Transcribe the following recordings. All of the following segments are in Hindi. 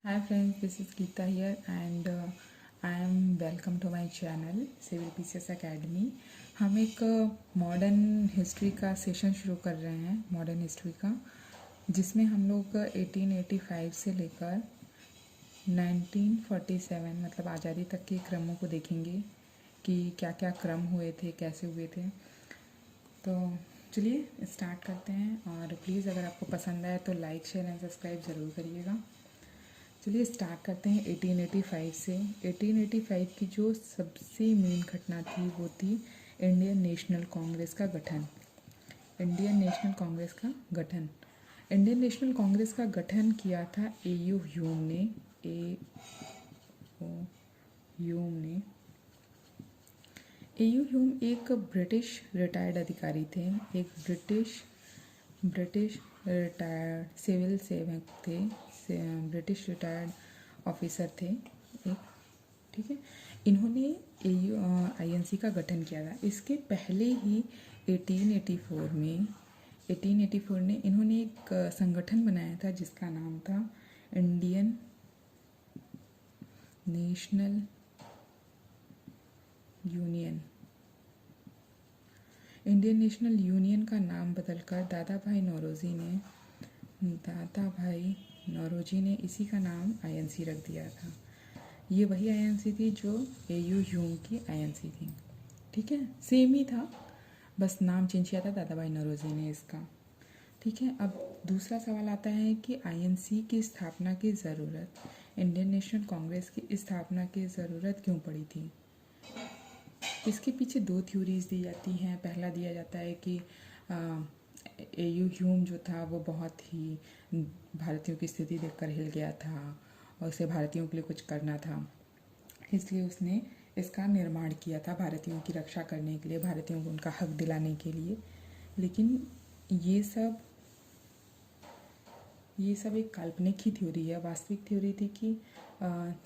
Hi friends, this is Geeta here and I am welcome to my channel Civil PCS Academy। हम एक मॉडर्न हिस्ट्री का सेशन शुरू कर रहे हैं, मॉडर्न हिस्ट्री का, जिसमें हम लोग 1885 से लेकर 1947 मतलब आज़ादी तक के क्रमों को देखेंगे कि क्या क्या क्रम हुए थे, कैसे हुए थे। तो चलिए स्टार्ट करते हैं और प्लीज़ अगर आपको पसंद आए तो लाइक शेयर एंड सब्सक्राइब ज़रूर करिएगा। चलिए स्टार्ट करते हैं 1885 से। 1885 की जो सबसे मेन घटना थी वो थी इंडियन नेशनल कांग्रेस का गठन। इंडियन नेशनल कांग्रेस का गठन इंडियन नेशनल कांग्रेस का गठन किया था ए.यू. ह्यूम ने। ए.यू. ह्यूम एक ब्रिटिश रिटायर्ड अधिकारी थे, एक ब्रिटिश रिटायर्ड सिविल सेवक थे, ब्रिटिश रिटायर्ड ऑफिसर थे एक, ठीक है। इन्होंने आईएनसी का गठन किया था। इसके पहले ही 1884 में इन्होंने एक संगठन बनाया था जिसका नाम था Indian national union. Indian national union का नाम बदलकर दादा भाई नौरोजी ने इसी का नाम आईएनसी रख दिया था। ये वही आईएनसी थी जो ए.यू. ह्यूम की आईएनसी थी, ठीक है। सेम ही था, बस नाम चेंज किया था दादा भाई नौरोजी ने इसका, ठीक है। अब दूसरा सवाल आता है कि आईएनसी की स्थापना की ज़रूरत, इंडियन नेशनल कांग्रेस की स्थापना की ज़रूरत क्यों पड़ी थी। इसके पीछे दो थ्योरीज दी जाती हैं। पहला दिया जाता है कि ए.यू. ह्यूम जो था वो बहुत ही भारतीयों की स्थिति देखकर हिल गया था और उसे भारतीयों के लिए कुछ करना था, इसलिए उसने इसका निर्माण किया था भारतीयों की रक्षा करने के लिए, भारतीयों को उनका हक दिलाने के लिए। लेकिन ये सब एक काल्पनिक ही थ्योरी है। वास्तविक थ्योरी थी कि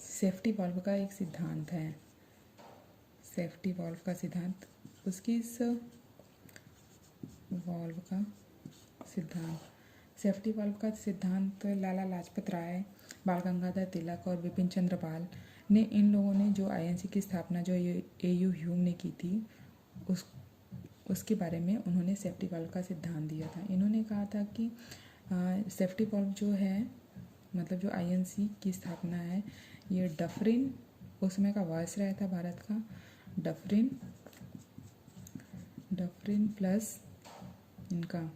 सेफ्टी वॉल्व का एक सिद्धांत है, सेफ्टी वॉल्व का सिद्धांत, उसकी इस वॉल्व का सिद्धांत सेफ्टी वॉल्व का सिद्धांत लाला लाजपत राय, बाल गंगाधर तिलक और विपिन चंद्र पाल ने, इन लोगों ने जो आईएनसी की स्थापना जो ए.यू. ह्यूम ने की थी उसके बारे में उन्होंने सेफ्टी वॉल्व का सिद्धांत दिया था। इन्होंने कहा था कि सेफ्टी वॉल्व जो है, मतलब जो आईएनसी की स्थापना है, ये डफरिन उस समय का वायसराय था भारत का, डफरिन प्लस इनका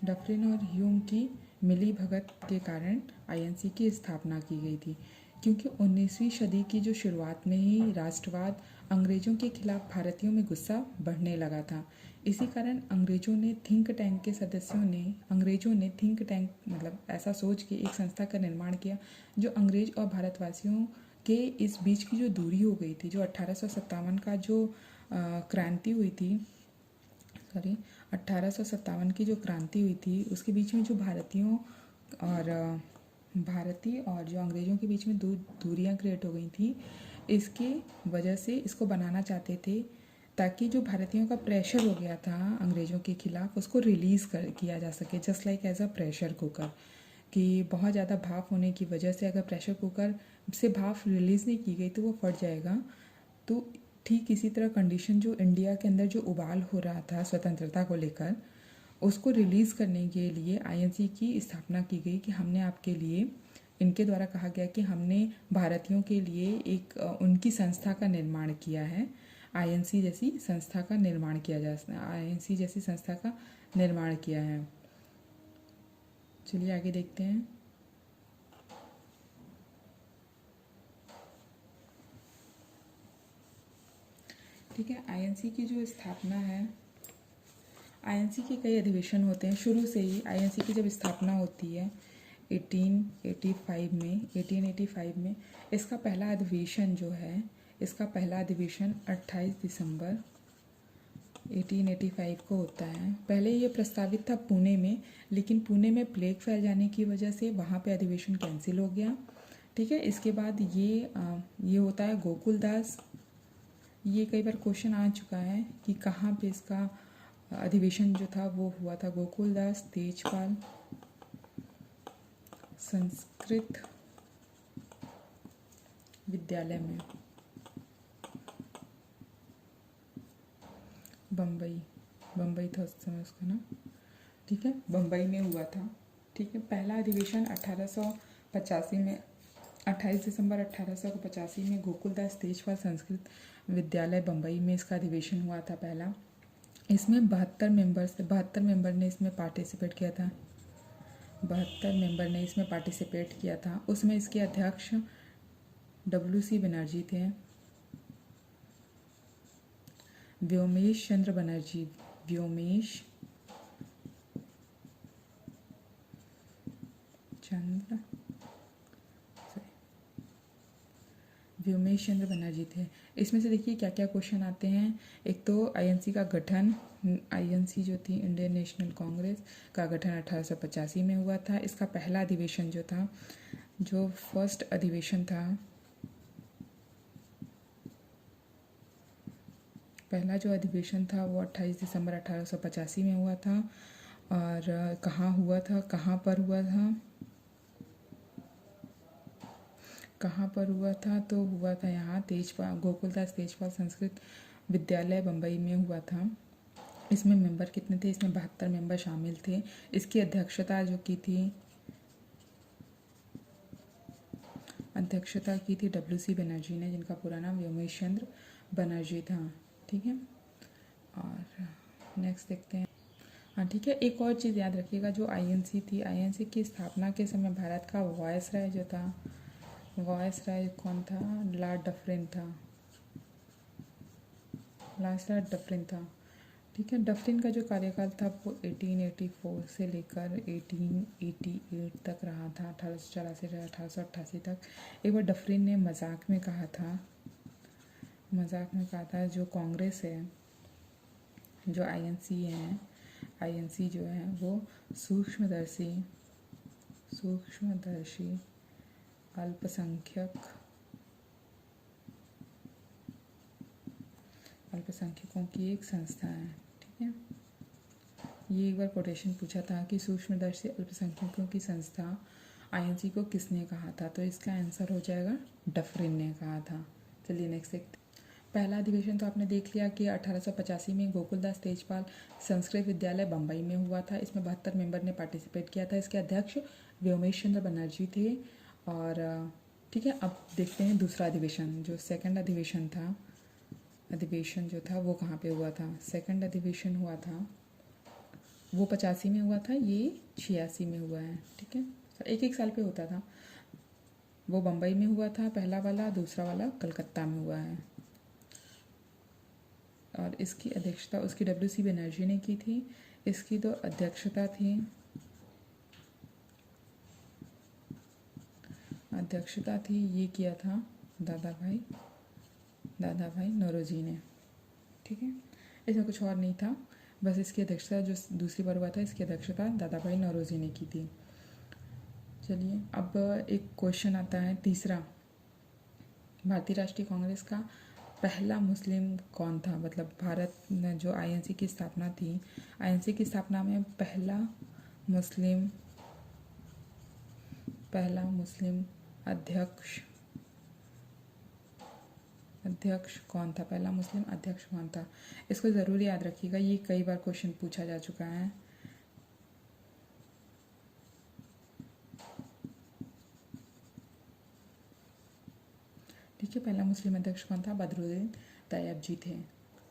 डफरिन और ह्यूम की मिली भगत के कारण आईएनसी की स्थापना की गई थी। क्योंकि 19वीं सदी की जो शुरुआत में ही राष्ट्रवाद, अंग्रेजों के खिलाफ भारतीयों में गुस्सा बढ़ने लगा था। इसी कारण अंग्रेजों ने थिंक टैंक मतलब ऐसा सोच के एक संस्था का निर्माण किया जो अंग्रेज और भारतवासियों के इस बीच की जो दूरी हो गई थी, जो 1857 का जो क्रांति हुई थी, 1857 की जो क्रांति हुई थी, उसके बीच में जो भारतीय और जो अंग्रेज़ों के बीच में दूरियां क्रिएट हो गई थी, इसके वजह से इसको बनाना चाहते थे ताकि जो भारतीयों का प्रेशर हो गया था अंग्रेज़ों के खिलाफ, उसको रिलीज़ किया जा सके, just like as a pressure cooker, कि बहुत ज़्यादा भाप होने की वजह से अगर प्रेशर कुकर से भाप रिलीज़ नहीं की गई तो वो फट जाएगा। तो ठीक इसी तरह कंडीशन जो इंडिया के अंदर जो उबाल हो रहा था स्वतंत्रता को लेकर, उसको रिलीज़ करने के लिए आईएनसी की स्थापना की गई कि हमने आपके लिए, इनके द्वारा कहा गया कि हमने भारतीयों के लिए एक उनकी संस्था का निर्माण किया है, आईएनसी जैसी संस्था का निर्माण किया है। चलिए आगे देखते हैं। ठीक है, आईएनसी की जो स्थापना है, आईएनसी के कई अधिवेशन होते हैं। शुरू से ही आईएनसी की जब स्थापना होती है 1885 में इसका पहला अधिवेशन जो है, इसका पहला अधिवेशन 28 दिसंबर 1885 को होता है। पहले ये प्रस्तावित था पुणे में, लेकिन पुणे में प्लेग फैल जाने की वजह से वहाँ पे अधिवेशन कैंसिल हो गया, ठीक है। इसके बाद ये होता है गोकुलदास। ये कई बार क्वेश्चन आ चुका है कि कहाँ पे इसका अधिवेशन जो था वो हुआ था। गोकुलदास, तेजपाल संस्कृत विद्यालय में, बम्बई था उस समय उसका ना, ठीक है, बम्बई में हुआ था, ठीक है। पहला अधिवेशन 1885 में, 28 दिसंबर 1885 में गोकुलदास तेजपाल संस्कृत विद्यालय बम्बई में इसका अधिवेशन हुआ था पहला। इसमें 72 मेंबर ने इसमें पार्टिसिपेट किया था, 72 मेंबर ने इसमें पार्टिसिपेट किया था। उसमें इसके अध्यक्ष WC बनर्जी थे, व्योमेश चंद्र बनर्जी, व्योमेश चंद्र बनर्जी थे। इसमें से देखिए क्या क्या क्वेश्चन आते हैं। एक तो आईएनसी का गठन, आईएनसी जो थी इंडियन नेशनल कांग्रेस का गठन 1885 में हुआ था। इसका पहला अधिवेशन जो था, जो फर्स्ट अधिवेशन था, पहला जो अधिवेशन था वो 28 दिसंबर 1885 में हुआ था। और कहाँ हुआ था, कहाँ पर हुआ था, तो हुआ था यहाँ गोकुलदास तेजपाल संस्कृत विद्यालय बम्बई में हुआ था। इसमें मेंबर कितने थे, इसमें 72 मेंबर शामिल थे। इसकी अध्यक्षता की थी WC बनर्जी ने, जिनका पूरा नाम व्योमेश चंद्र बनर्जी था, ठीक है। और नेक्स्ट देखते हैं, हाँ ठीक है। एक और चीज़ याद रखिएगा, जो आईएनसी थी, आईएनसी की स्थापना के समय भारत का वायसराय जो था, वायसराय कौन था, लॉर्ड डफरिन था, ठीक है। डफरिन का जो कार्यकाल था वो 1884 से लेकर 1888 तक रहा था, 1884 से 1888 तक। एक बार डफरिन ने मजाक में कहा था, जो कांग्रेस है, जो आईएनसी जो है वो सूक्ष्मदर्शी अल्पसंख्यकों की एक संस्था है, ठीक है। ये एक बार कोटेशन पूछा था कि सूक्ष्मदर्शी अल्पसंख्यकों की संस्था आईएनसी को किसने कहा था, तो इसका आंसर हो जाएगा डफरिन ने कहा था। चलिए नेक्स्ट देखते हैं। पहला अधिवेशन तो आपने देख लिया कि 1885 में गोकुलदास तेजपाल संस्कृत विद्यालय बम्बई में हुआ था। इसमें 72 मेंबर ने पार्टिसिपेट किया था। इसके अध्यक्ष व्योमेश चंद्र बनर्जी थे। और ठीक है, अब देखते हैं दूसरा अधिवेशन, जो सेकंड अधिवेशन जो था वो कहाँ पे हुआ था। सेकंड अधिवेशन हुआ था वो 85 में हुआ था, ये 86 में हुआ है, ठीक है। एक एक साल पे होता था। वो बम्बई में हुआ था पहला वाला, दूसरा वाला कलकत्ता में हुआ है। और इसकी अध्यक्षता उसकी WC बनर्जी ने की थी। इसकी तो अध्यक्षता थी ये किया था दादा भाई नौरोजी ने, ठीक है। इसमें कुछ और नहीं था, बस इसकी अध्यक्षता जो दूसरी बार हुआ था, इसकी अध्यक्षता दादा भाई नौरोजी ने की थी। चलिए अब एक क्वेश्चन आता है तीसरा, भारतीय राष्ट्रीय कांग्रेस का पहला मुस्लिम कौन था। मतलब भारत में जो आईएनसी की स्थापना थी, आईएनसी की स्थापना में पहला मुस्लिम अध्यक्ष कौन था, पहला मुस्लिम अध्यक्ष कौन था। इसको ज़रूर याद रखिएगा, ये कई बार क्वेश्चन पूछा जा चुका है। ठीक है, पहला मुस्लिम अध्यक्ष कौन था, बदरुद्दीन तैयब जी थे,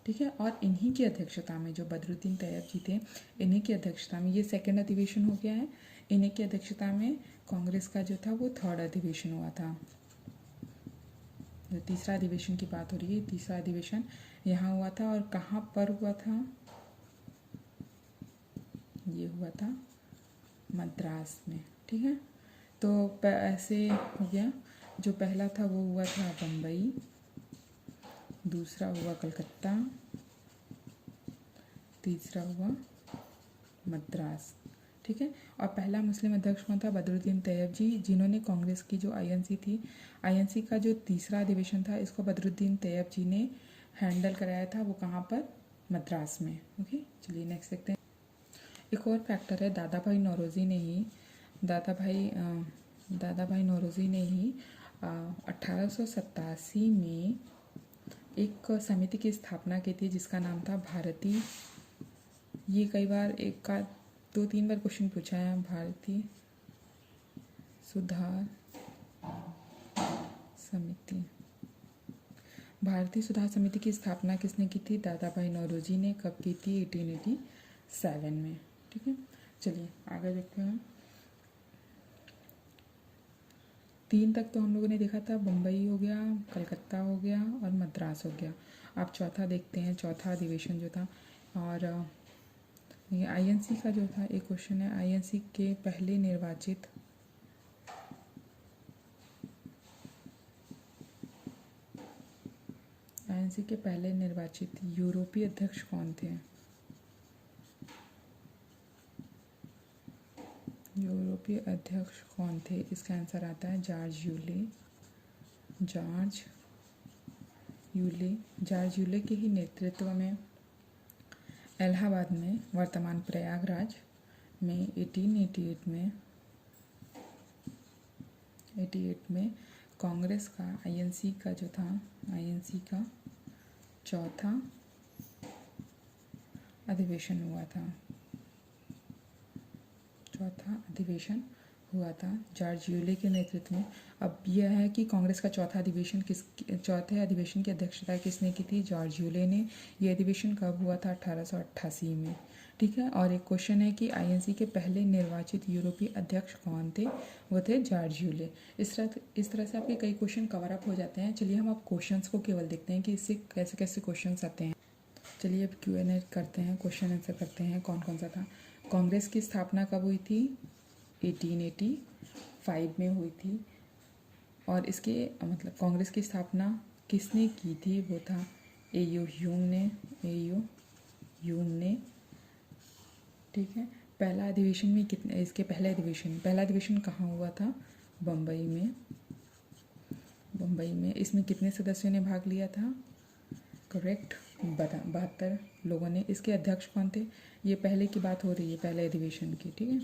ठीक है। और इन्हीं की अध्यक्षता में, जो बदरुद्दीन तैयब जी थे, इन्हीं की अध्यक्षता में ये सेकंड अधिवेशन हो गया है। इन्हीं की अध्यक्षता में कांग्रेस का जो था वो थर्ड अधिवेशन हुआ था। जो तीसरा अधिवेशन की बात हो रही है, तीसरा अधिवेशन यहाँ हुआ था। और कहाँ पर हुआ था, ये हुआ था मद्रास में, ठीक है। तो ऐसे हो गया, जो पहला था वो हुआ था बम्बई, दूसरा हुआ कलकत्ता, तीसरा हुआ मद्रास, ठीक है। और पहला मुस्लिम अध्यक्ष कौन था, बदरुद्दीन तैयब जी, जिन्होंने कांग्रेस की जो आईएनसी थी, आईएनसी का जो तीसरा अधिवेशन था, इसको बदरुद्दीन तैयब जी ने हैंडल कराया था। वो कहाँ पर, मद्रास में, ओके। चलिए नेक्स्ट देखते हैं। एक और फैक्टर है, दादा भाई नौरोजी ने ही दादा भाई नौरोजी ने ही 1887 में एक समिति की स्थापना की थी जिसका नाम था भारतीय, ये कई बार एक का 2-3 बार क्वेश्चन पूछा है, भारतीय सुधार समिति। भारतीय सुधार समिति की स्थापना किसने की थी? दादा भाई नौरोजी ने। कब की थी? 1887 में। ठीक है, चलिए आगे देखते हैं। 3 तक तो हम लोगों ने देखा था, बम्बई हो गया, कलकत्ता हो गया और मद्रास हो गया। आप चौथा देखते हैं, चौथा अधिवेशन जो था। और ये आईएनसी का जो था एक क्वेश्चन है, आईएनसी के पहले निर्वाचित यूरोपीय अध्यक्ष कौन थे? यूरोपीय अध्यक्ष कौन थे? इसका आंसर आता है जॉर्ज यूले के ही नेतृत्व में इलाहाबाद में, वर्तमान प्रयागराज में 1888 में कांग्रेस का आईएनसी का चौथा अधिवेशन हुआ था जॉर्ज यूले के नेतृत्व में। अब यह है कि कांग्रेस का चौथे अधिवेशन की अध्यक्षता किसने की थी? जॉर्ज यूले ने। यह अधिवेशन कब हुआ था? 1888 में। ठीक है, और एक क्वेश्चन है कि आईएनसी के पहले निर्वाचित यूरोपीय अध्यक्ष कौन थे? वो थे जॉर्ज यूले। इस तरह से आपके कई क्वेश्चन कवर अप हो जाते हैं। चलिए हम अब क्वेश्चंस को केवल देखते हैं कि इससे कैसे कैसे क्वेश्चंस आते हैं। चलिए अब Q&A करते हैं, क्वेश्चन आंसर करते हैं। कौन कौन सा था? कांग्रेस की स्थापना कब हुई थी? 1885 में हुई थी। और इसके मतलब कांग्रेस की स्थापना किसने की थी? वो था A.U. ह्यूम ने। ठीक है, पहला अधिवेशन में पहला अधिवेशन कहाँ हुआ था? बम्बई में। इसमें कितने सदस्यों ने भाग लिया था? करेक्ट, 72 लोगों ने। इसके अध्यक्ष कौन थे? ये पहले की बात हो रही है, पहले अधिवेशन की। ठीक है,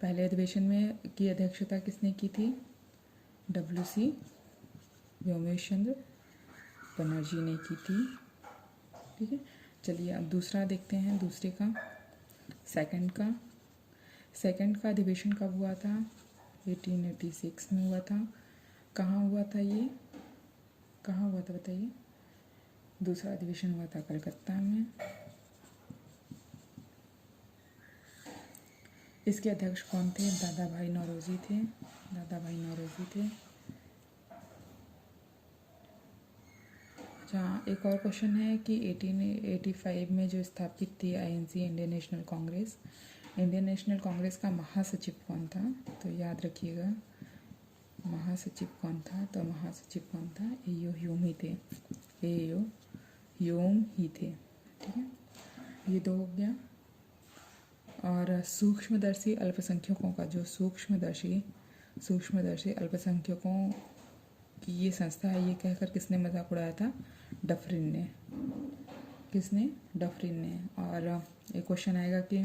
पहले अधिवेशन में की अध्यक्षता किसने की थी? WC व्योमेशचंद्र बनर्जी ने की थी। ठीक है, चलिए अब दूसरा देखते हैं। दूसरे का सेकंड का अधिवेशन कब हुआ था? 1886 में हुआ था। कहाँ हुआ था ये? कहाँ हुआ था बताइए? दूसरा अधिवेशन हुआ था कलकत्ता में। इसके अध्यक्ष कौन थे? दादा भाई नौरोजी थे। अच्छा, एक और क्वेश्चन है कि 1885 में जो स्थापित थी आईएनसी, इंडियन नेशनल कांग्रेस का महासचिव कौन था? तो याद रखिएगा, महासचिव कौन था? A.U. ह्यूम ही थे। ठीक है, ये 2 हो गया। और सूक्ष्मदर्शी अल्पसंख्यकों का जो सूक्ष्मदर्शी अल्पसंख्यकों की ये संस्था है, ये कहकर किसने मजाक उड़ाया था? डफरिन ने। और एक क्वेश्चन आएगा कि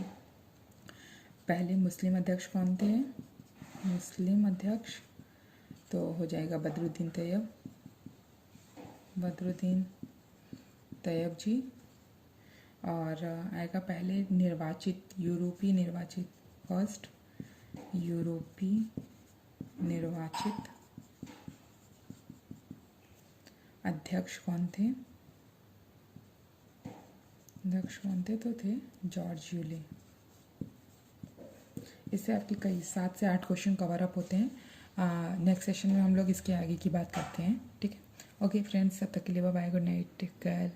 पहले मुस्लिम अध्यक्ष कौन थे? मुस्लिम अध्यक्ष तो हो जाएगा बदरुद्दीन तैयब जी। और आएगा पहले फर्स्ट यूरोपीय निर्वाचित अध्यक्ष कौन थे? तो थे जॉर्ज यूले। इससे आपकी कई 7 से 8 क्वेश्चन कवर अप होते हैं। नेक्स्ट सेशन में हम लोग इसके आगे की बात करते हैं। ठीक है, ओके फ्रेंड्स, तब तक के लिए bye, good night, take care.